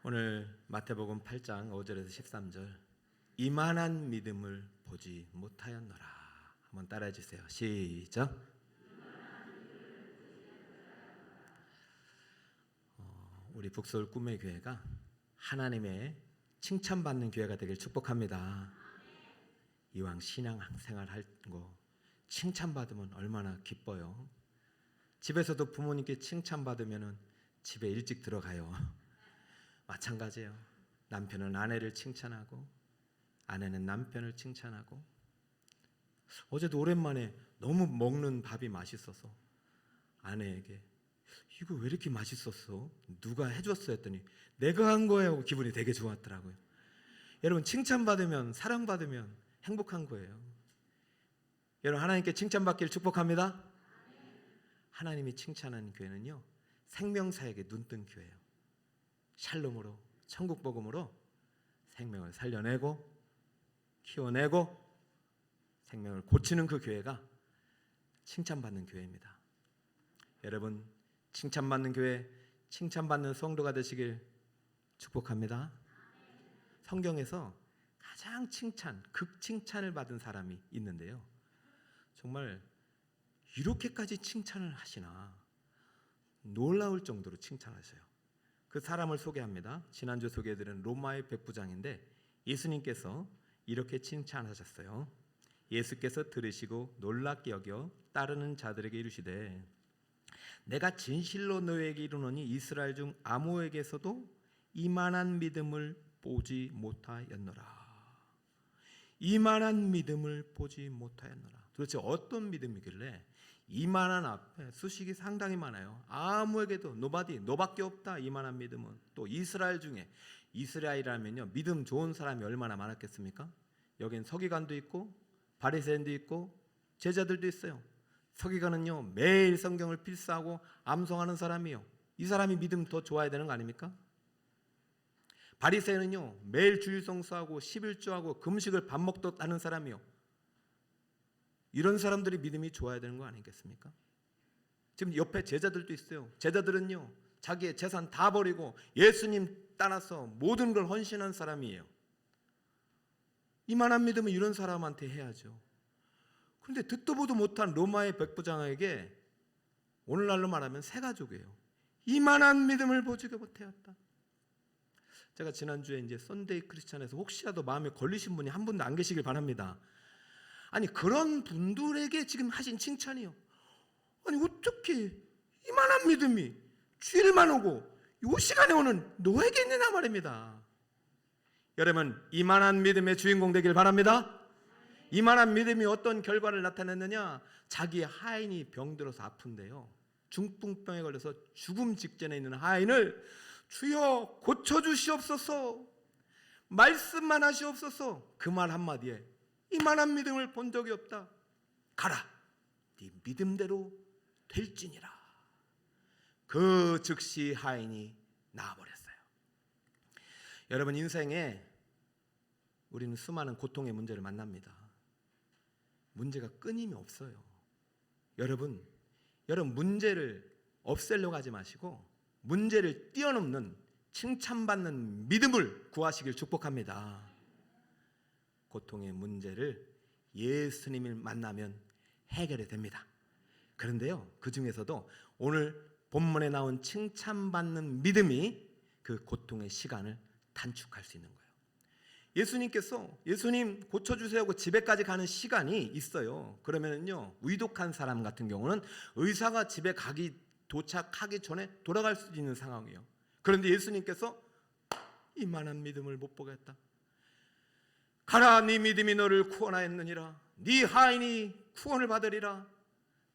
오늘 마태복음 8장 5절에서 13절 이만한 믿음을 보지 못하였노라. 한번 따라해 주세요. 시작. 우리 북서울 꿈의 교회가 하나님의 칭찬받는 교회가 되길 축복합니다. 이왕 신앙생활 하고 칭찬받으면 얼마나 기뻐요. 집에서도 부모님께 칭찬받으면 집에 일찍 들어가요. 마찬가지예요. 남편은 아내를 칭찬하고 아내는 남편을 칭찬하고. 어제도 오랜만에 너무 먹는 밥이 맛있어서 아내에게 이거 왜 이렇게 맛있었어? 누가 해줬어? 했더니 내가 한 거예요 하고 기분이 되게 좋았더라고요. 여러분, 칭찬받으면, 사랑받으면 행복한 거예요. 여러분, 하나님께 칭찬받기를 축복합니다. 하나님이 칭찬하는 교회는요, 생명사역에 눈뜬 교회예요. 샬롬으로, 천국 복음으로 생명을 살려내고 키워내고 생명을 고치는 그 교회가 칭찬받는 교회입니다. 여러분, 칭찬받는 교회, 칭찬받는 성도가 되시길 축복합니다. 성경에서 가장 극칭찬을 받은 사람이 있는데요, 정말 이렇게까지 칭찬을 하시나 놀라울 정도로 칭찬하셔요. 그 사람을 소개합니다. 지난주 소개해드린 로마의 백부장인데 예수님께서 이렇게 칭찬하셨어요. 예수께서 들으시고 놀랍게 여겨 따르는 자들에게 이르시되 내가 진실로 너희에게 이르노니 이스라엘 중 아무에게서도 이만한 믿음을 보지 못하였노라. 이만한 믿음을 보지 못하였노라. 도대체 어떤 믿음이길래 이만한 앞에 수식이 상당히 많아요. 아무에게도 너밖에 없다. 이만한 믿음은. 또 이스라엘 중에, 이스라엘이라면요, 믿음 좋은 사람이 얼마나 많았겠습니까? 여긴 서기관도 있고 바리새인도 있고 제자들도 있어요. 서기관은요, 매일 성경을 필사하고 암송하는 사람이에요. 이 사람이 믿음 더 좋아야 되는 거 아닙니까? 바리새인은요, 매일 주일 성수하고 11조하고 금식을 밥 먹듯 하는 사람이에요. 이런 사람들이 믿음이 좋아야 되는 거 아니겠습니까? 지금 옆에 제자들도 있어요. 제자들은요, 자기의 재산 다 버리고 예수님 따라서 모든 걸 헌신한 사람이에요. 이만한 믿음은 이런 사람한테 해야죠. 그런데 듣도 보도 못한 로마의 백부장에게 오늘날로 말하면 세 가족이에요. 이만한 믿음을 보지 못하였다. 제가 지난주에 이제 썬데이 크리스찬에서 혹시라도 마음에 걸리신 분이 한 분도 안 계시길 바랍니다. 아니, 그런 분들에게 지금 하신 칭찬이요. 아니, 어떻게 이만한 믿음이 주일만 오고 이 시간에 오는 너에게 있느냐 말입니다. 여러분, 이만한 믿음의 주인공 되길 바랍니다. 이만한 믿음이 어떤 결과를 나타냈느냐? 자기의 하인이 병들어서 아픈데요, 중풍병에 걸려서 죽음 직전에 있는 하인을 주여 고쳐주시옵소서, 말씀만 하시옵소서, 그 말 한마디에 이만한 믿음을 본 적이 없다. 가라, 네 믿음대로 될지니라. 그 즉시 하인이 나아버렸어요. 여러분, 인생에 우리는 수많은 고통의 문제를 만납니다. 문제가 끊임이 없어요. 여러분 문제를 없애려고 하지 마시고 문제를 뛰어넘는 칭찬받는 믿음을 구하시길 축복합니다. 고통의 문제를 예수님을 만나면 해결이 됩니다. 그런데요, 그 중에서도 오늘 본문에 나온 칭찬받는 믿음이 그 고통의 시간을 단축할 수 있는 거예요. 예수님 고쳐주세요 하고 집에까지 가는 시간이 있어요. 그러면요, 위독한 사람 같은 경우는 의사가 집에 도착하기 전에 돌아갈 수 있는 상황이에요. 그런데 예수님께서 이만한 믿음을 못 보겠다. 가라, 네 믿음이 너를 구원하였느니라. 네 하인이 구원을 받으리라,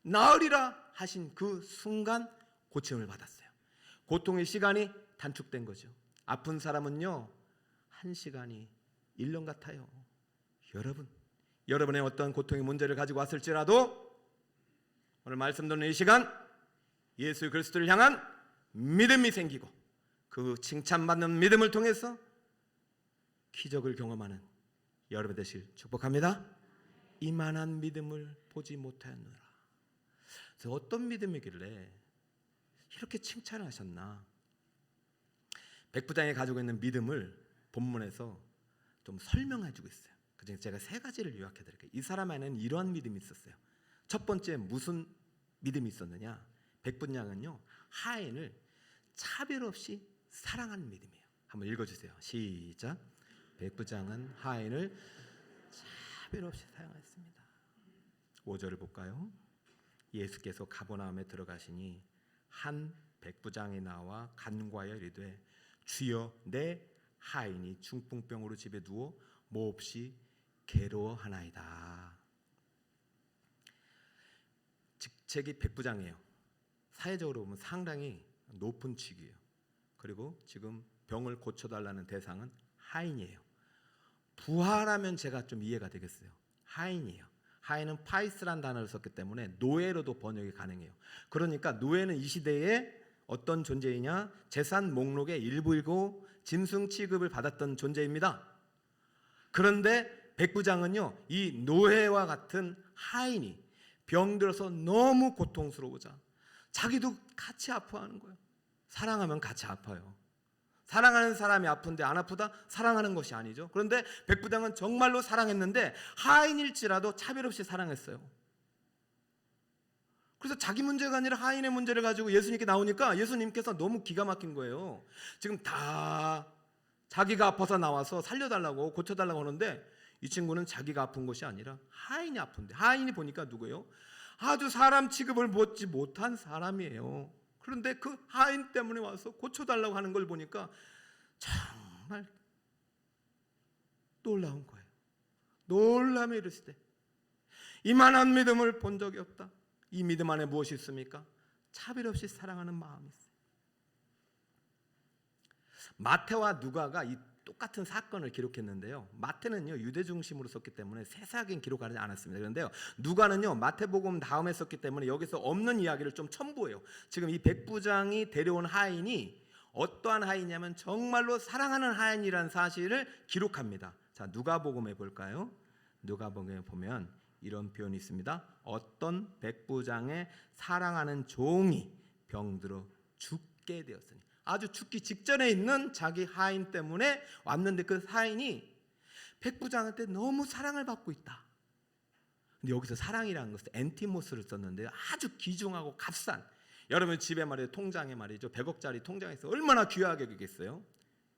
나으리라 하신 그 순간 고침을 받았어요. 고통의 시간이 단축된 거죠. 아픈 사람은요, 1시간이 1년 같아요. 여러분의 어떤 고통의 문제를 가지고 왔을지라도 오늘 말씀 듣는 이 시간 예수 그리스도를 향한 믿음이 생기고 그 칭찬받는 믿음을 통해서 기적을 경험하는 여러분 되실 축복합니다. 이만한 믿음을 보지 못하였노라. 어떤 믿음이길래 이렇게 칭찬을 하셨나? 백부장이 가지고 있는 믿음을 본문에서 좀 설명해 주고 있어요. 그중에 제가 세 가지를 요약해 드릴게요. 이 사람 안에는 이러한 믿음이 있었어요. 첫 번째 무슨 믿음이 있었느냐? 백부장은요, 하인을 차별 없이 사랑하는 믿음이에요. 한번 읽어주세요. 시작. 백부장은 하인을 차별 없이 사랑했습니다. 5절을 볼까요? 예수께서 가버나움에 들어가시니 한 백부장이 나와 간구하여 이르되 주여 내 하인이 중풍병으로 집에 누워 몹시 괴로워하나이다. 직책이 백부장이에요. 사회적으로 보면 상당히 높은 직위예요. 그리고 지금 병을 고쳐달라는 대상은 하인이에요. 부하라면 제가 좀 이해가 되겠어요. 하인이에요. 하인은 파이스란 단어를 썼기 때문에 노예로도 번역이 가능해요. 그러니까 노예는 이 시대에 어떤 존재이냐? 재산 목록의 일부이고 짐승 취급을 받았던 존재입니다. 그런데 백부장은요, 이 노예와 같은 하인이 병들어서 너무 고통스러우자 자기도 같이 아파하는 거예요. 사랑하면 같이 아파요. 사랑하는 사람이 아픈데 안 아프다? 사랑하는 것이 아니죠. 그런데 백부장은 정말로 사랑했는데 하인일지라도 차별 없이 사랑했어요. 그래서 자기 문제가 아니라 하인의 문제를 가지고 예수님께 나오니까 예수님께서 너무 기가 막힌 거예요. 지금 다 자기가 아파서 나와서 살려달라고 고쳐달라고 하는데 이 친구는 자기가 아픈 것이 아니라 하인이 아픈데, 하인이 보니까 누구예요? 아주 사람 취급을 받지 못한 사람이에요. 그런데 그 하인 때문에 와서 고쳐달라고 하는 걸 보니까 정말 놀라운 거예요. 놀라며 이르시되 이만한 믿음을 본 적이 없다. 이 믿음 안에 무엇이 있습니까? 차별 없이 사랑하는 마음이 있어요. 마태와 누가가 이 똑같은 사건을 기록했는데요. 마태는요, 유대 중심으로 썼기 때문에 세세하게 기록하지 않았습니다. 그런데요, 누가는요, 마태복음 다음에 썼기 때문에 여기서 없는 이야기를 좀 첨부해요. 지금 이 백부장이 데려온 하인이 어떠한 하인이냐면 정말로 사랑하는 하인이라는 사실을 기록합니다. 자, 누가복음에 볼까요? 누가복음에 보면 이런 표현이 있습니다. 어떤 백부장의 사랑하는 종이 병들어 죽게 되었으니, 아주 죽기 직전에 있는 자기 하인 때문에 왔는데 그 하인이 백부장한테 너무 사랑을 받고 있다. 근데 여기서 사랑이라는 것은 엔티모스를 썼는데 아주 귀중하고 값싼, 여러분 집에 말이죠, 통장에 말이죠, 100억짜리 통장에 있어 얼마나 귀하게 그겠어요.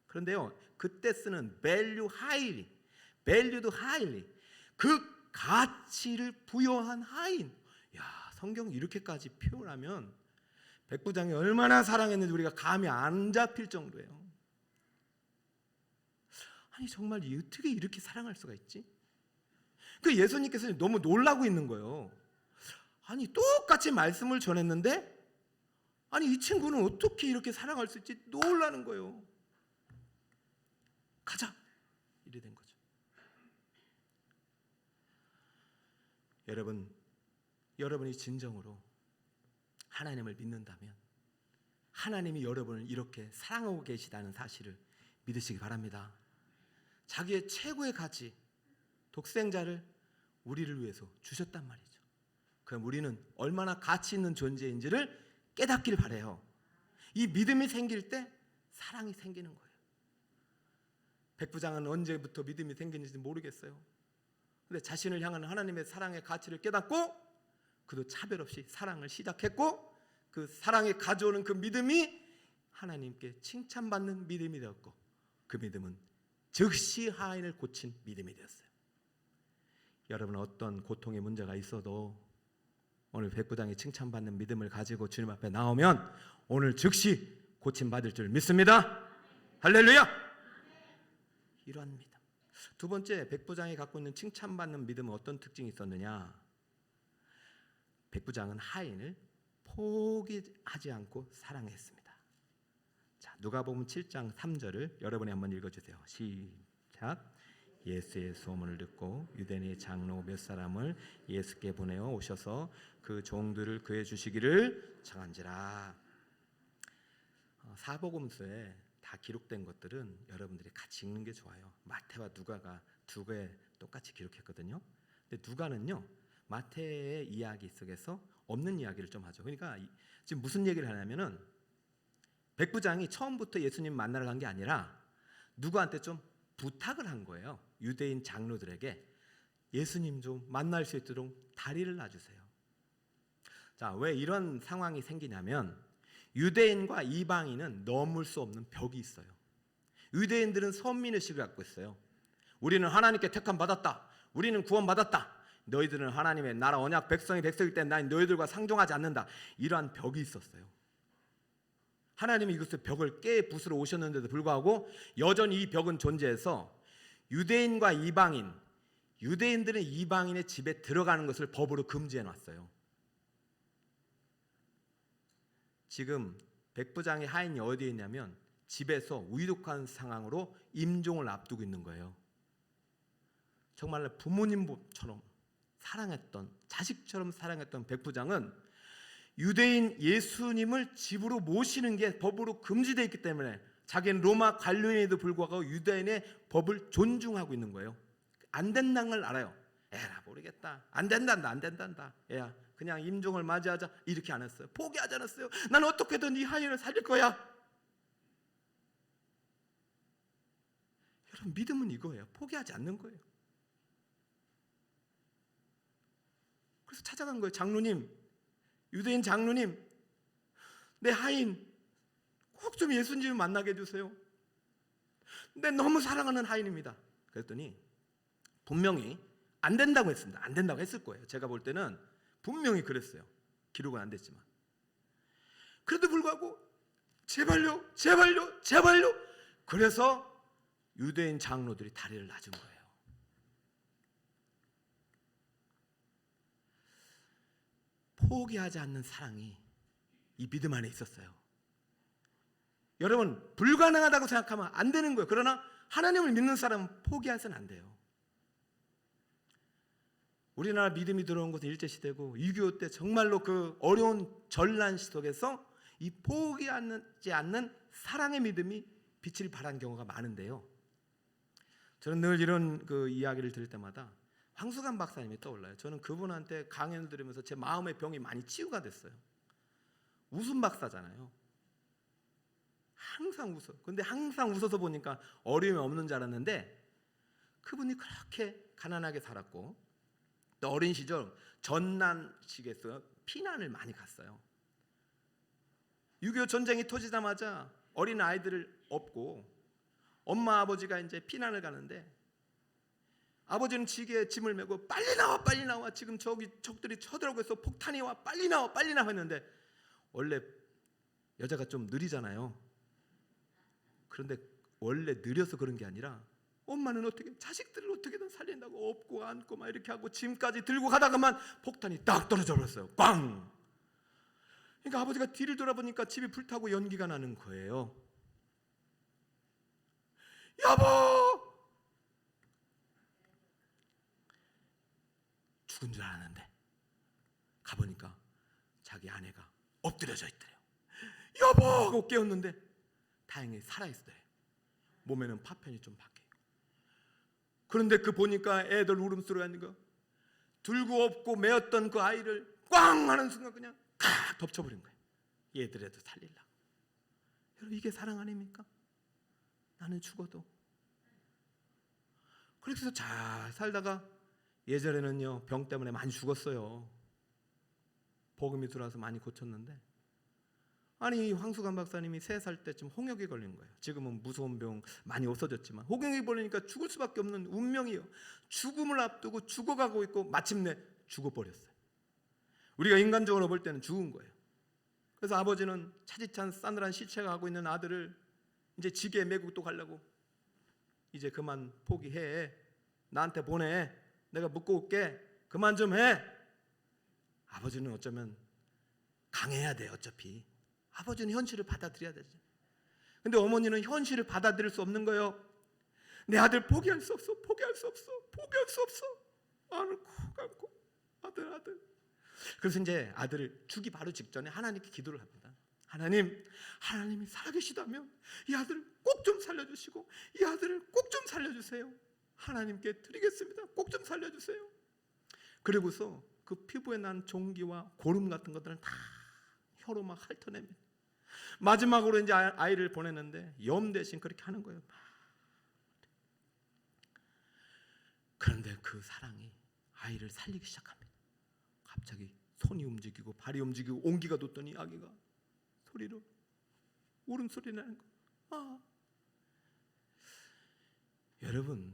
그런데요, 그때 쓰는 value highly, valued highly, 그 가치를 부여한 하인. 야, 성경 이렇게까지 표현하면 백부장이 얼마나 사랑했는지 우리가 감이 안 잡힐 정도예요. 아니 정말 어떻게 이렇게 사랑할 수가 있지? 그 예수님께서 너무 놀라고 있는 거예요. 아니 똑같이 말씀을 전했는데 아니 이 친구는 어떻게 이렇게 사랑할 수 있지? 놀라는 거예요. 가자 이래 된 거죠. 여러분이 진정으로 하나님을 믿는다면 하나님이 여러분을 이렇게 사랑하고 계시다는 사실을 믿으시기 바랍니다. 자기의 최고의 가치, 독생자를 우리를 위해서 주셨단 말이죠. 그럼 우리는 얼마나 가치 있는 존재인지를 깨닫길 바라요. 이 믿음이 생길 때 사랑이 생기는 거예요. 백부장은 언제부터 믿음이 생겼는지 모르겠어요. 근데 자신을 향하는 하나님의 사랑의 가치를 깨닫고 그도 차별 없이 사랑을 시작했고 그 사랑이 가져오는 그 믿음이 하나님께 칭찬받는 믿음이 되었고 그 믿음은 즉시 하인을 고친 믿음이 되었어요. 여러분 어떤 고통의 문제가 있어도 오늘 백부장이 칭찬받는 믿음을 가지고 주님 앞에 나오면 오늘 즉시 고침받을 줄 믿습니다. 할렐루야! 이러한 믿음. 두 번째, 백부장이 갖고 있는 칭찬받는 믿음은 어떤 특징이 있었느냐? 백부장은 하인을 포기하지 않고 사랑했습니다. 자, 누가복음 7장 3절을 여러분이 한번 읽어주세요. 시작. 예수의 소문을 듣고 유대인의 장로 몇 사람을 예수께 보내어 오셔서 그 종들을 그에 주시기를 청한지라. 사복음서에 다 기록된 것들은 여러분들이 같이 읽는 게 좋아요. 마태와 누가가 두 개 똑같이 기록했거든요. 근데 누가는요, 마태의 이야기 속에서 없는 이야기를 좀 하죠. 그러니까 지금 무슨 얘기를 하냐면은 백부장이 처음부터 예수님 만나러 간 게 아니라 누구한테 좀 부탁을 한 거예요. 유대인 장로들에게 예수님 좀 만날 수 있도록 다리를 놔주세요. 자, 왜 이런 상황이 생기냐면 유대인과 이방인은 넘을 수 없는 벽이 있어요. 유대인들은 선민의식을 갖고 있어요. 우리는 하나님께 택함 받았다. 우리는 구원 받았다. 너희들은 하나님의 나라 언약 백성일 때 난 너희들과 상종하지 않는다. 이러한 벽이 있었어요. 하나님이 이것을 벽을 깨 부수러 오셨는데도 불구하고 여전히 이 벽은 존재해서 유대인과 이방인, 유대인들은 이방인의 집에 들어가는 것을 법으로 금지해 놨어요. 지금 백부장의 하인이 어디에 있냐면 집에서 위독한 상황으로 임종을 앞두고 있는 거예요. 정말 부모님처럼 사랑했던, 자식처럼 사랑했던 백부장은 유대인 예수님을 집으로 모시는 게 법으로 금지되어 있기 때문에 자기는 로마 관료인에도 불구하고 유대인의 법을 존중하고 있는 거예요. 안 된다는 걸 알아요. 에라 모르겠다. 안 된단다. 안 된단다. 야 그냥 임종을 맞이하자. 이렇게 안 했어요. 포기하지 않았어요. 난 어떻게든 이 하인을 살릴 거야. 여러분 믿음은 이거예요. 포기하지 않는 거예요. 그래서 찾아간 거예요. 장로님, 유대인 장로님, 내 하인 꼭 좀 예수님을 만나게 해주세요. 내 너무 사랑하는 하인입니다. 그랬더니 분명히 안 된다고 했습니다. 안 된다고 했을 거예요. 제가 볼 때는 분명히 그랬어요. 기록은 안 됐지만. 그래도 불구하고 제발요, 제발요, 제발요. 그래서 유대인 장로들이 다리를 놔준 거예요. 포기하지 않는 사랑이 이 믿음 안에 있었어요. 여러분 불가능하다고 생각하면 안 되는 거예요. 그러나 하나님을 믿는 사람은 포기해서는 안 돼요. 우리나라 믿음이 들어온 것은 일제시대고 6.25 때 정말로 그 어려운 전란 속에서 이 포기하지 않는 사랑의 믿음이 빛을 발한 경우가 많은데요. 저는 늘 이런 그 이야기를 들을 때마다 황수관 박사님이 떠올라요. 저는 그분한테 강연을 들으면서 제 마음의 병이 많이 치유가 됐어요. 웃음 박사잖아요. 항상 웃어. 근데 항상 웃어서 보니까 어려움이 없는 줄 알았는데 그분이 그렇게 가난하게 살았고 또 어린 시절 전난식에서 피난을 많이 갔어요. 6.25 전쟁이 터지자마자 어린 아이들을 업고 엄마 아버지가 이제 피난을 가는데 아버지는 지게에 짐을 메고 빨리 나와 빨리 나와 지금 저기 적들이 쳐들어오고 있어 폭탄이 와 빨리 나와 빨리 나와 했는데 원래 여자가 좀 느리잖아요. 그런데 원래 느려서 그런 게 아니라 엄마는 어떻게 자식들을 어떻게든 살린다고 업고 안고 막 이렇게 하고 짐까지 들고 가다가만 폭탄이 딱 떨어져 버렸어요. 꽝! 그러니까 아버지가 뒤를 돌아보니까 집이 불타고 연기가 나는 거예요. 여보! 죽은 줄 알았는데 가보니까 자기 아내가 엎드려져 있더래요. 여보! 하고 깨웠는데 다행히 살아있어요. 몸에는 파편이 좀 박혀요. 그런데 그 보니까 애들 울음소리가 있는 거 들고 업고 메었던 그 아이를 꽝 하는 순간 그냥 칵 덮쳐버린 거예요. 얘들에도 살리려고. 여러분 이게 사랑 아닙니까? 나는 죽어도. 그래서 잘 살다가 예전에는요 병 때문에 많이 죽었어요. 복음이 들어와서 많이 고쳤는데 아니 황수관 박사님이 3살 때쯤 홍역에 걸린 거예요. 지금은 무서운 병 많이 없어졌지만 홍역에 걸리니까 죽을 수밖에 없는 운명이에요. 죽음을 앞두고 죽어가고 있고 마침내 죽어버렸어요. 우리가 인간적으로 볼 때는 죽은 거예요. 그래서 아버지는 차디찬 싸늘한 시체가 하고 있는 아들을 이제 지게에 메고 또 가려고 이제 그만 포기해. 나한테 보내. 내가 묻고 올게. 그만 좀 해. 아버지는 어쩌면 강해야 돼. 어차피 아버지는 현실을 받아들여야 되죠. 근데 어머니는 현실을 받아들일 수 없는 거예요. 내 아들 포기할 수 없어. 포기할 수 없어. 포기할 수 없어. 안고 안고 아들. 그래서 이제 아들을 주기 바로 직전에 하나님께 기도를 합니다. 하나님이 살아계시다면 이 아들을 꼭 좀 살려주시고 이 아들을 꼭 좀 살려주세요. 하나님께 드리겠습니다. 꼭 좀 살려주세요. 그리고서 그 피부에 난 종기와 고름 같은 것들을 다 혀로 막 핥아냅니다. 마지막으로 이제 아이를 보냈는데 염 대신 그렇게 하는 거예요. 그런데 그 사랑이 아이를 살리기 시작합니다. 갑자기 손이 움직이고 발이 움직이고 온기가 돋더니 아기가 소리로 울음소리 나는 거. 여러분,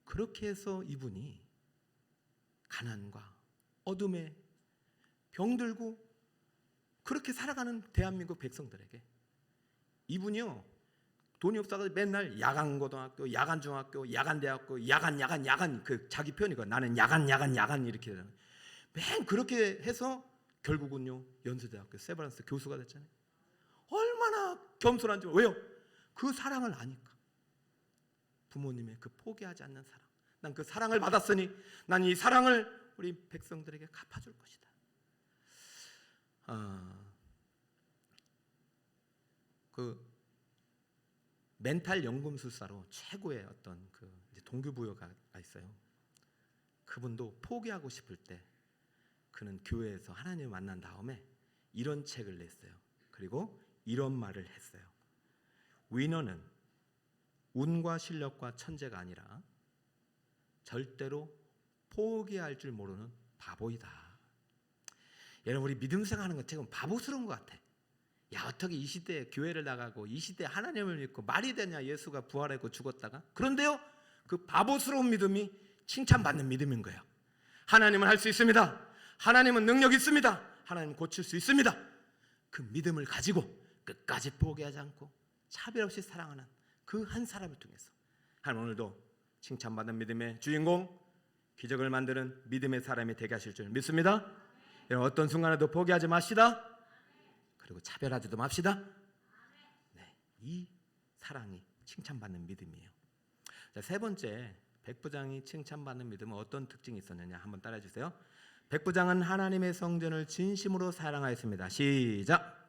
그렇게 해서 이분이 가난과 어둠에 병들고 그렇게 살아가는 대한민국 백성들에게 이분이요, 돈이 없어서 맨날 야간고등학교, 야간중학교, 야간대학교, 야간 그 자기 표현이고 나는 야간 이렇게 맨 그렇게 해서 결국은요 연세대학교 세브란스 교수가 됐잖아요. 얼마나 겸손한지. 왜요? 그 사랑을 아니까. 부모님의 그 포기하지 않는 사랑. 난 그 사랑을 받았으니 난 이 사랑을 우리 백성들에게 갚아줄 것이다. 그 멘탈 연금술사로 최고의 어떤 그 동기부여가 있어요. 그분도 포기하고 싶을 때 그는 교회에서 하나님을 만난 다음에 이런 책을 냈어요. 그리고 이런 말을 했어요. 위너는 운과 실력과 천재가 아니라 절대로 포기할 줄 모르는 바보이다. 여러분, 우리 믿음 생활하는 것 지금 바보스러운 것 같아. 야, 어떻게 이 시대에 교회를 나가고 이 시대에 하나님을 믿고 말이 되냐, 예수가 부활하고 죽었다가. 그런데요, 그 바보스러운 믿음이 칭찬받는 믿음인 거예요. 하나님은 할 수 있습니다. 하나님은 능력 있습니다. 하나님은 고칠 수 있습니다. 그 믿음을 가지고 끝까지 포기하지 않고 차별 없이 사랑하는 그 한 사람을 통해서 하나님 오늘도 칭찬받는 믿음의 주인공, 기적을 만드는 믿음의 사람이 되게 하실 줄 믿습니다. 여러분, 어떤 순간에도 포기하지 마시다. 그리고 차별하지도 맙시다. 네, 이 사랑이 칭찬받는 믿음이에요. 자, 세 번째, 백부장이 칭찬받는 믿음은 어떤 특징이 있었느냐 한번 따라해 주세요. 백부장은 하나님의 성전을 진심으로 사랑하였습니다. 시작.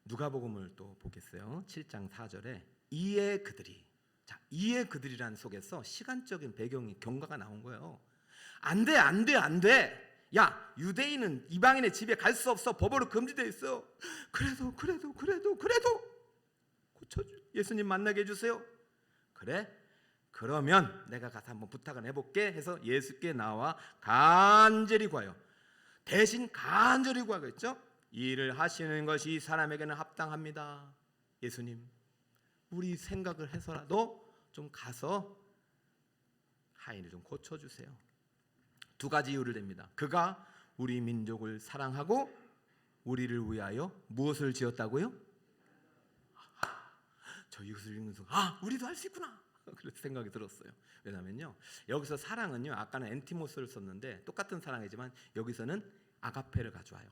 누가복음을 또 보겠어요. 7장 4절에 이에 그들이, 자, 이에 그들이라는 속에서 시간적인 배경이 경과가 나온 거예요. 안 돼. 야, 유대인은 이방인의 집에 갈 수 없어. 법으로 금지되어 있어. 그래도 고쳐줘. 예수님 만나게 해주세요. 그래? 그러면 내가 가서 한번 부탁을 해볼게 해서 예수께 나와 간절히 구하여, 대신 간절히 구하겠죠. 이 일을 하시는 것이 사람에게는 합당합니다. 예수님, 우리 생각을 해서라도 좀 가서 하인을 좀 고쳐주세요. 두 가지 이유를 댑니다. 그가 우리 민족을 사랑하고 우리를 위하여 무엇을 지었다고요? 저 이것을 읽는 순간 우리도 할 수 있구나 그런 생각이 들었어요. 왜냐면요, 여기서 사랑은요, 아까는 엔티모스를 썼는데 똑같은 사랑이지만 여기서는 아가페를 가져와요.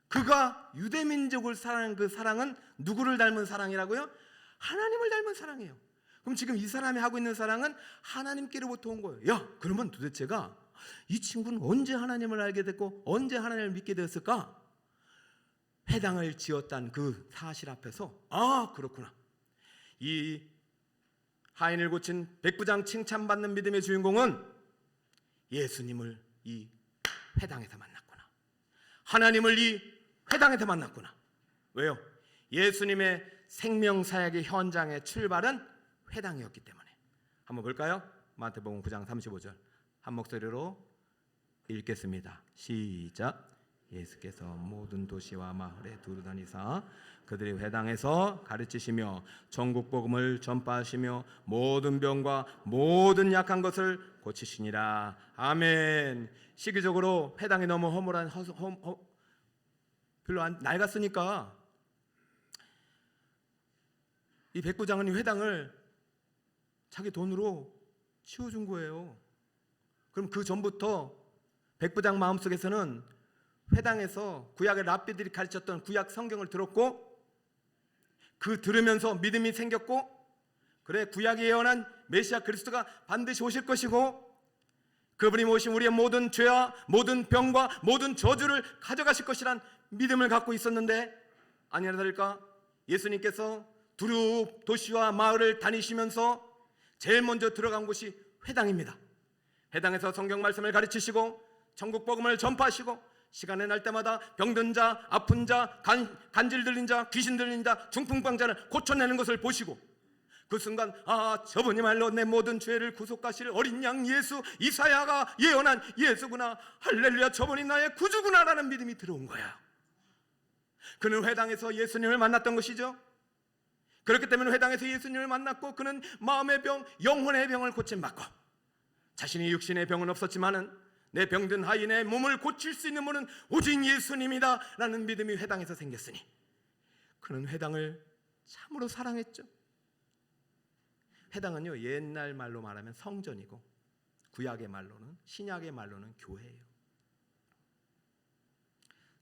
그가 유대민족을 사랑하는 그 사랑은 누구를 닮은 사랑이라고요? 하나님을 닮은 사랑이에요. 그럼 지금 이 사람이 하고 있는 사랑은 하나님께로부터 온 거예요. 야, 그러면 도대체가 이 친구는 언제 하나님을 알게 됐고 언제 하나님을 믿게 되었을까? 회당을 지었다는 그 사실 앞에서 그렇구나. 이 하인을 고친 백부장 칭찬받는 믿음의 주인공은 예수님을 이 회당에서 만났구나. 하나님을 이 회당에서 만났구나. 왜요? 예수님의 생명사역의 현장의 출발은 회당이었기 때문에. 한번 볼까요? 마태복음 9장 35절 한 목소리로 읽겠습니다. 시작. 예수께서 모든 도시와 마을에 두루다니사 그들의 회당에서 가르치시며 전국 복음을 전파하시며 모든 병과 모든 약한 것을 고치시니라. 아멘. 시기적으로 회당이 너무 허물한 별로 낡았으니까 이 백부장은 이 회당을 자기 돈으로 치워준 거예요. 그럼 그 전부터 백부장 마음속에서는 회당에서 구약의 랍비들이 가르쳤던 구약 성경을 들었고, 그 들으면서 믿음이 생겼고, 그래, 구약에 예언한 메시아 그리스도가 반드시 오실 것이고 그분이 오신 우리의 모든 죄와 모든 병과 모든 저주를 가져가실 것이란 믿음을 갖고 있었는데, 아니나 다를까 예수님께서 두루 도시와 마을을 다니시면서 제일 먼저 들어간 곳이 회당입니다. 회당에서 성경 말씀을 가르치시고 천국 복음을 전파하시고 시간이 날 때마다 병든 자, 아픈 자, 간질 들린 자, 귀신 들린 자, 중풍병자를 고쳐내는 것을 보시고 그 순간 저분이 말로 내 모든 죄를 구속하실 어린 양 예수, 이사야가 예언한 예수구나, 할렐루야, 저분이 나의 구주구나라는 믿음이 들어온 거야. 그는 회당에서 예수님을 만났던 것이죠. 그렇기 때문에 회당에서 예수님을 만났고 그는 마음의 병, 영혼의 병을 고침받고 자신이 육신의 병은 없었지만은 내 병든 하인의 몸을 고칠 수 있는 분은 오직 예수님이다 라는 믿음이 회당에서 생겼으니 그는 회당을 참으로 사랑했죠. 회당은요, 옛날 말로 말하면 성전이고 구약의 말로는, 신약의 말로는 교회예요.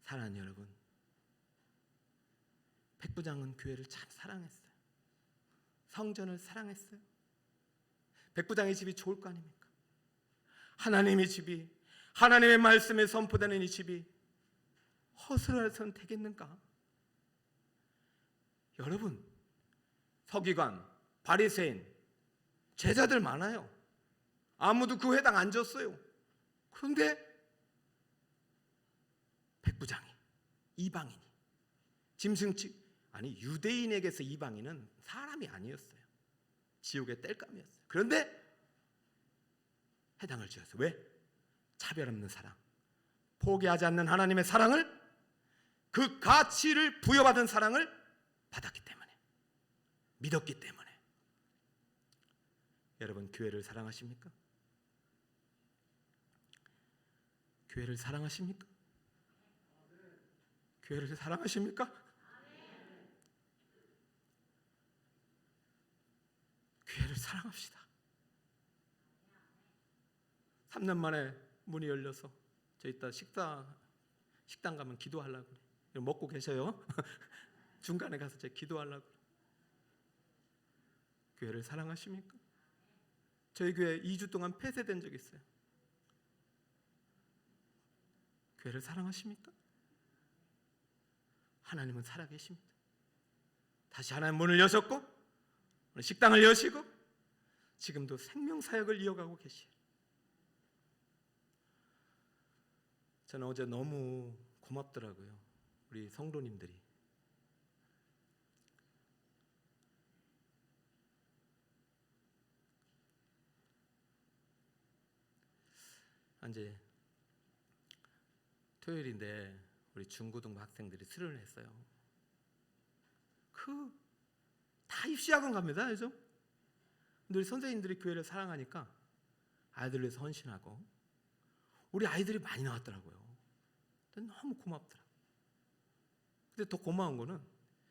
사랑하는 여러분, 백부장은 교회를 참 사랑했어요. 성전을 사랑했어요. 백부장의 집이 좋을 거 아닙니까? 하나님의 집이, 하나님의 말씀에 선포되는 이 집이 허술해서는 되겠는가? 여러분, 서기관, 바리새인, 제자들 많아요. 아무도 그 회당 안 줬어요. 그런데 백부장이, 이방인이, 짐승치, 아니 유대인에게서 이방인은 사람이 아니었어요. 지옥의 땔감이었어요. 그런데 회당을 지었어요. 왜? 차별 없는 사랑, 포기하지 않는 하나님의 사랑을, 그 가치를 부여받은 사랑을 받았기 때문에, 믿었기 때문에. 여러분, 교회를 사랑하십니까? 교회를 사랑하십니까? 교회를 사랑하십니까? 교회를 사랑합시다. 3년 만에 문이 열려서 저 이따 식당 가면 기도하려고 그래. 먹고 계셔요. 중간에 가서 제가 기도하려고 그래. 교회를 사랑하십니까? 저희 교회 2주 동안 폐쇄된 적이 있어요. 교회를 사랑하십니까? 하나님은 살아계십니다. 다시 하나님 문을 여셨고 식당을 여시고 지금도 생명사역을 이어가고 계시요. 저는 어제 너무 고맙더라고요. 우리 성도님들이. 이제 토요일인데 우리 중고등부 학생들이 수련을 했어요. 다 입시학원 갑니다, 요즘. 근데 우리 선생님들이 교회를 사랑하니까 아이들을 위해서 헌신하고 우리 아이들이 많이 나왔더라고요. 너무 고맙더라고요. 근데 더 고마운 거는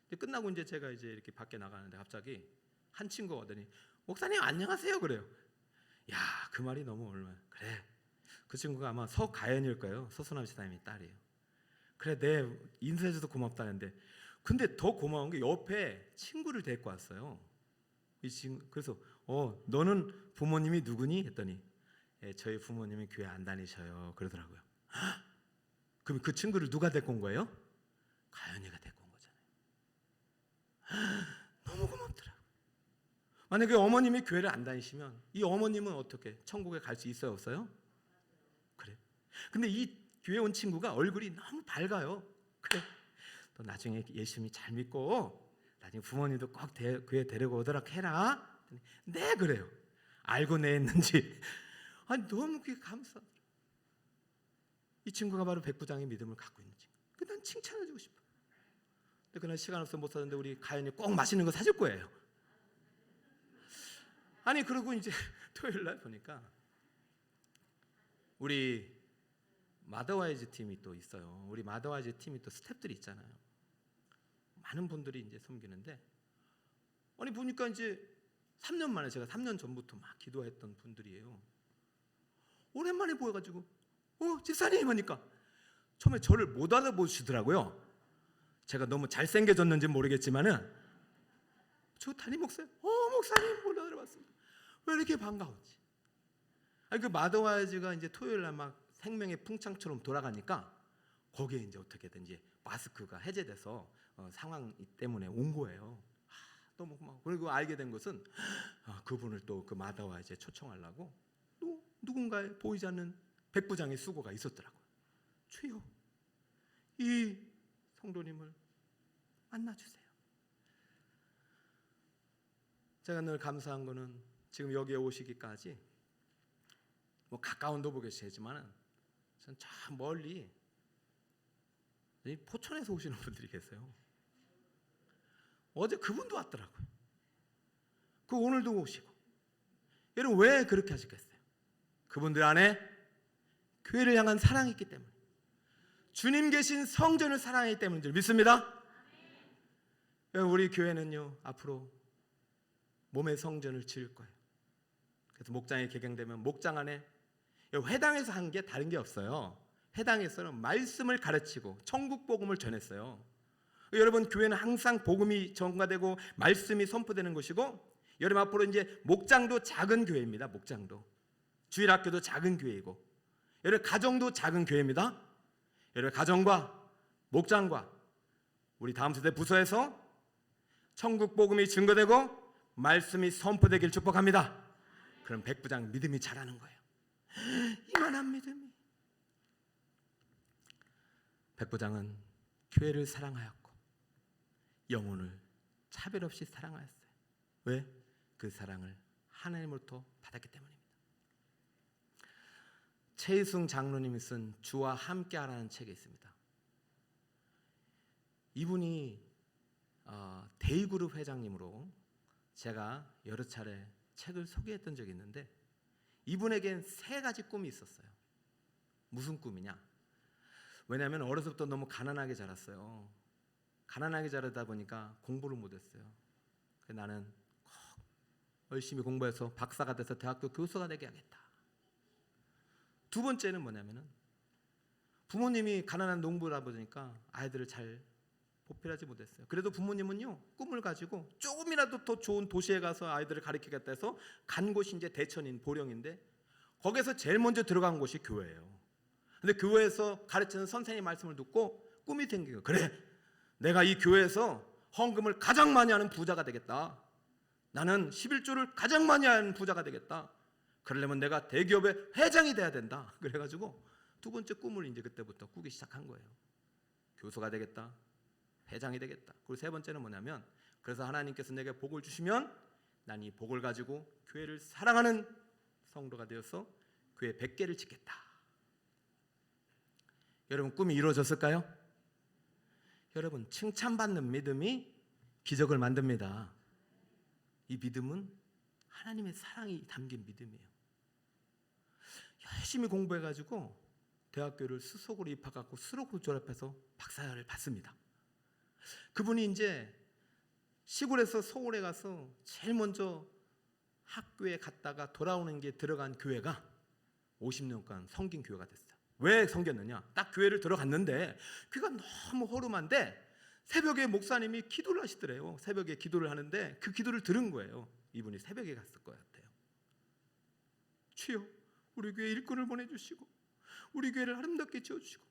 이제 끝나고 이제 제가 이제 이렇게 밖에 나가는데 갑자기 한 친구가 오더니 목사님 안녕하세요 그래요. 야, 그 말이 너무 얼마나 그래. 그 친구가 아마 서가연일 거예요. 서수남 집사님이 딸이에요. 그래, 내 인사해줘서 고맙다는데, 근데 더 고마운 게 옆에 친구를 데리고 왔어요. 이 친구. 그래서 너는 부모님이 누구니? 했더니 저희 부모님이 교회 안 다니셔요 그러더라고요. 그럼 그 친구를 누가 데리고 온 거예요? 가연이가 데리고 온 거잖아요. 너무 고맙더라고요. 만약에 어머님이 교회를 안 다니시면 이 어머님은 어떻게 천국에 갈 수 있어요, 없어요? 그래. 근데 이 교회 온 친구가 얼굴이 너무 밝아요. 그래, 너 나중에 예수님 잘 믿고 나중에 부모님도 꼭 교회 데리고 오도록 해라. 네, 그래요. 알고 네 했는지. 아니, 너무 그게 감사. 이 친구가 바로 백부장의 믿음을 갖고 있는 친구. 난 칭찬해주고 싶어. 근데 그날 시간 없어서 못 사는데 우리 가연이 꼭 맛있는 거 사줄 거예요. 아니, 그러고 이제 토요일 날 보니까 우리 마더와이즈 팀이 또 있어요. 우리 마더와이즈 팀이 또 스태프들이 있잖아요. 많은 분들이 이제 섬기는데, 아니 보니까 이제 3년 만에, 제가 3년 전부터 막 기도했던 분들이에요. 오랜만에 보여가지고 집사님 하니까 처음에 저를 못 알아보시더라고요. 제가 너무 잘생겨졌는지 모르겠지만은 저 담임 목사님, 목사님 못 알아봤습니다. 왜 이렇게 반가웠지? 아니, 그 마더와이즈가 이제 토요일 날 막 생명의 풍창처럼 돌아가니까 거기에 이제 어떻게든지 마스크가 해제돼서 상황 때문에 온 거예요. 너무 고마워. 그리고 알게 된 것은 그분을 또 그 마더와이즈에 초청하려고 또 누군가의 보이지 않는 백부장의 수고가 있었더라고요. 주여, 이 성도님을 만나주세요. 제가 늘 감사한 거는 지금 여기에 오시기까지 뭐 가까운 도보교시지만은 전 저 멀리 포천에서 오시는 분들이 계세요. 어제 그분도 왔더라고요. 그 오늘도 오시고. 여러분 왜 그렇게 하시겠어요? 그분들 안에 교회를 향한 사랑이 있기 때문에, 주님 계신 성전을 사랑하기 때문인 줄 믿습니다. 우리 교회는요 앞으로 몸의 성전을 지을 거예요. 그래서 목장이 개경되면 목장 안에, 회당에서 한 게 다른 게 없어요. 회당에서는 말씀을 가르치고 천국 복음을 전했어요. 여러분 교회는 항상 복음이 전가되고 말씀이 선포되는 것이고, 여러분 앞으로 이제 목장도 작은 교회입니다. 목장도 주일학교도 작은 교회이고, 여러분 가정도 작은 교회입니다. 여러분 가정과 목장과 우리 다음 세대 부서에서 천국 복음이 증거되고 말씀이 선포되길 축복합니다. 그럼 백부장 믿음이 자라는 거예요. 이만한 믿음이. 백부장은 교회를 사랑하였고 영혼을 차별 없이 사랑하였어요. 왜? 그 사랑을 하나님으로부터 받았기 때문입니다. 최희승 장로님이 쓴 주와 함께하라는 책이 있습니다. 이분이 데이그룹 회장님으로 제가 여러 차례 책을 소개했던 적이 있는데, 이분에겐 3가지 꿈이 있었어요. 무슨 꿈이냐? 왜냐하면 어려서부터 너무 가난하게 자랐어요. 가난하게 자라다 보니까 공부를 못했어요. 그래서 나는 열심히 공부해서 박사가 돼서 대학교 교수가 되게 하겠다. 2번째는 뭐냐면은 부모님이 가난한 농부라 보니까 아이들을 잘 보필하지 못했어요. 그래도 부모님은요 꿈을 가지고 조금이라도 더 좋은 도시에 가서 아이들을 가르치겠다 해서 간 곳이 이제 대천인 보령인데, 거기서 제일 먼저 들어간 곳이 교회예요. 근데 교회에서 가르치는 선생님 말씀을 듣고 꿈이 생긴 거예요. 그래, 내가 이 교회에서 헌금을 가장 많이 하는 부자가 되겠다. 나는 11조를 가장 많이 하는 부자가 되겠다. 그러려면 내가 대기업의 회장이 돼야 된다. 그래가지고 2번째 꿈을 이제 그때부터 꾸기 시작한 거예요. 교수가 되겠다, 회장이 되겠다. 그리고 3번째는 뭐냐면, 그래서 하나님께서 내게 복을 주시면 난 이 복을 가지고 교회를 사랑하는 성도가 되어서 교회 100개를 짓겠다. 여러분 꿈이 이루어졌을까요? 여러분 칭찬받는 믿음이 기적을 만듭니다. 이 믿음은 하나님의 사랑이 담긴 믿음이에요. 열심히 공부해가지고 대학교를 수석으로 입학하고 수록으로 졸업해서 박사를 받습니다. 그분이 이제 시골에서 서울에 가서 제일 먼저 학교에 갔다가 돌아오는 게 들어간 교회가 50년간 섬긴 교회가 됐어요. 왜 섬겼느냐? 딱 교회를 들어갔는데 귀가 너무 허름한데 새벽에 목사님이 기도를 하시더래요. 새벽에 기도를 하는데 그 기도를 들은 거예요. 이분이 새벽에 갔을 것 같아요. 주여, 우리 교회 일꾼을 보내주시고 우리 교회를 아름답게 지어주시고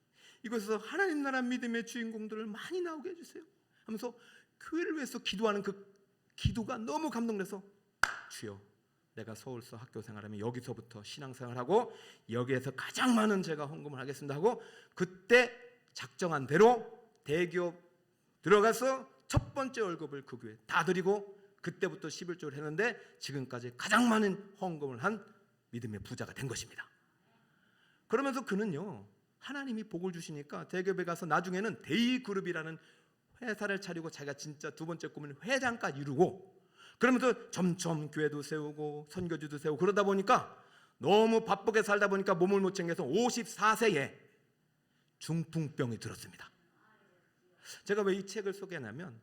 이곳에서 하나님 나라 믿음의 주인공들을 많이 나오게 해주세요 하면서 교회를 위해서 기도하는 그 기도가 너무 감동돼서, 주여, 내가 서울서 학교 생활하면 여기서부터 신앙생활하고 여기에서 가장 많은 제가 헌금을 하겠습니다 하고 그때 작정한 대로 대기업 들어가서 첫 번째 월급을 그 교회에 다 드리고 그때부터 11조를 했는데 지금까지 가장 많은 헌금을 한 믿음의 부자가 된 것입니다. 그러면서 그는요 하나님이 복을 주시니까 대기업에 가서 나중에는 데이그룹이라는 회사를 차리고 자기가 진짜 2번째 꿈은 회장까지 이루고, 그러면서 점점 교회도 세우고 선교지도 세우고 그러다 보니까 너무 바쁘게 살다 보니까 몸을 못 챙겨서 54세에 중풍병이 들었습니다. 제가 왜 이 책을 소개하냐면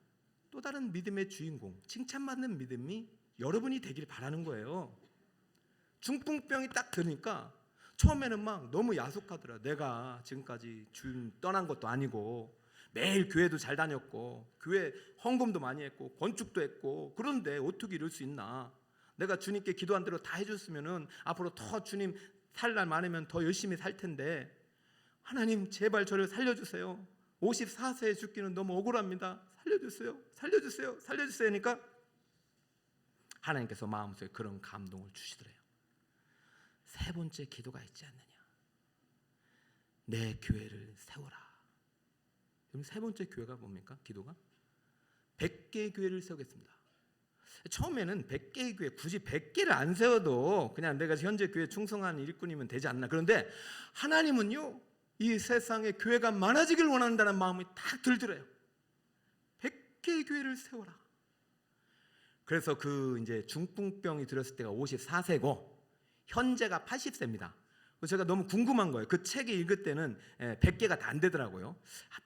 또 다른 믿음의 주인공, 칭찬받는 믿음이 여러분이 되길 바라는 거예요. 중풍병이 딱 들으니까 처음에는 막 너무 야속하더라. 내가 지금까지 주님 떠난 것도 아니고 매일 교회도 잘 다녔고 교회 헌금도 많이 했고 건축도 했고 그런데 어떻게 이럴 수 있나. 내가 주님께 기도한 대로 다 해줬으면은 앞으로 더 주님 살 날 많으면 더 열심히 살 텐데 하나님 제발 저를 살려주세요. 54세에 죽기는 너무 억울합니다. 살려주세요. 살려주세요. 살려주세요 하니까 하나님께서 마음속에 그런 감동을 주시더래요. 세 번째 기도가 있지 않느냐. 내 교회를 세워라. 그럼 세 번째 교회가 뭡니까? 기도가 100개의 교회를 세우겠습니다. 처음에는 100개의 교회, 굳이 100개를 안 세워도 그냥 내가 현재 교회 충성한 일꾼이면 되지 않나. 그런데 하나님은요, 이 세상에 교회가 많아지길 원한다는 마음이 딱 들더래요. 100개의 교회를 세워라. 그래서 그 이제 중풍병이 들었을 때가 54세고 현재가 80세입니다. 제가 너무 궁금한 거예요. 그 책이 읽을 때는 100개가 다 안 되더라고요.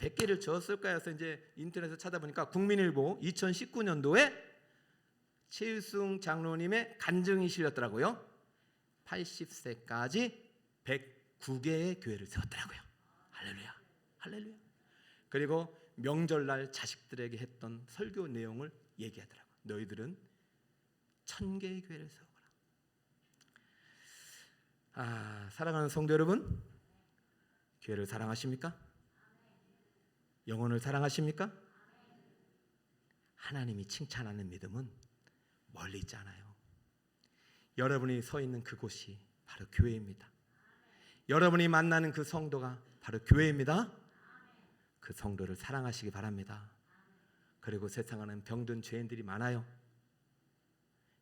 100개를 적었을까 해서 이제 인터넷에서 찾아보니까 국민일보 2019년도에 최일승 장로님의 간증이 실렸더라고요. 80세까지 109개의 교회를 세웠더라고요. 할렐루야, 할렐루야. 그리고 명절날 자식들에게 했던 설교 내용을 얘기하더라고요. 너희들은 1000개의 교회를 세워라. 사랑하는 성도 여러분, 교회를 사랑하십니까? 영혼을 사랑하십니까? 하나님이 칭찬하는 믿음은 멀리 있지 않아요. 여러분이 서 있는 그곳이 바로 교회입니다. 여러분이 만나는 그 성도가 바로 교회입니다. 그 성도를 사랑하시기 바랍니다. 그리고 세상에는 병든 죄인들이 많아요.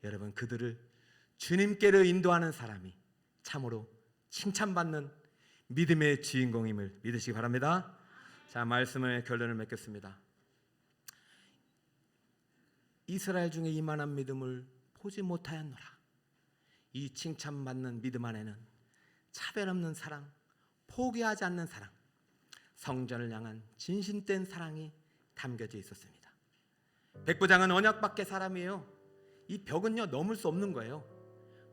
여러분, 그들을 주님께로 인도하는 사람이 참으로 칭찬받는 믿음의 주인공임을 믿으시기 바랍니다. 자, 말씀의 결론을 맺겠습니다. 이스라엘 중에 이만한 믿음을 보지 못하였노라. 이 칭찬받는 믿음 안에는 차별 없는 사랑, 포기하지 않는 사랑, 성전을 향한 진심된 사랑이 담겨져 있었습니다. 백부장은 언약 밖의 사람이에요. 이 벽은요, 넘을 수 없는 거예요.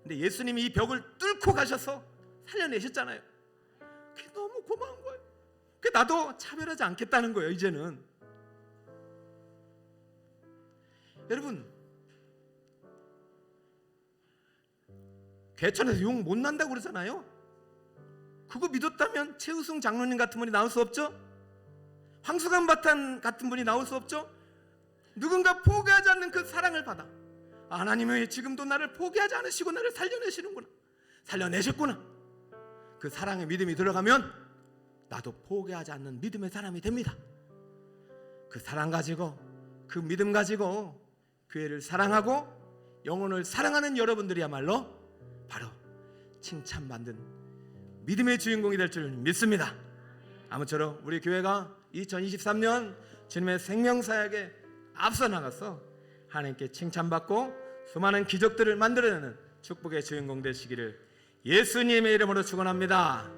근데 예수님이 이 벽을 뚫고 가셔서 살려내셨잖아요. 그게 너무 고마운 거예요. 나도 차별하지 않겠다는 거예요, 이제는. 여러분, 개천에서 용 못 난다고 그러잖아요. 그거 믿었다면 최우승 장로님 같은 분이 나올 수 없죠? 황수관 바탄 같은 분이 나올 수 없죠? 누군가 포기하지 않는 그 사랑을 받아 하나님이 지금도 나를 포기하지 않으시고 나를 살려내시는구나, 살려내셨구나. 그 사랑의 믿음이 들어가면 나도 포기하지 않는 믿음의 사람이 됩니다. 그 사랑 가지고, 그 믿음 가지고 교회를 사랑하고 영혼을 사랑하는 여러분들이야말로 바로 칭찬받는 믿음의 주인공이 될 줄 믿습니다. 아무쪼록 우리 교회가 2023년 주님의 생명사역에 앞서 나가서 하나님께 칭찬받고 수많은 기적들을 만들어내는 축복의 주인공 되시기를 예수님의 이름으로 축원합니다.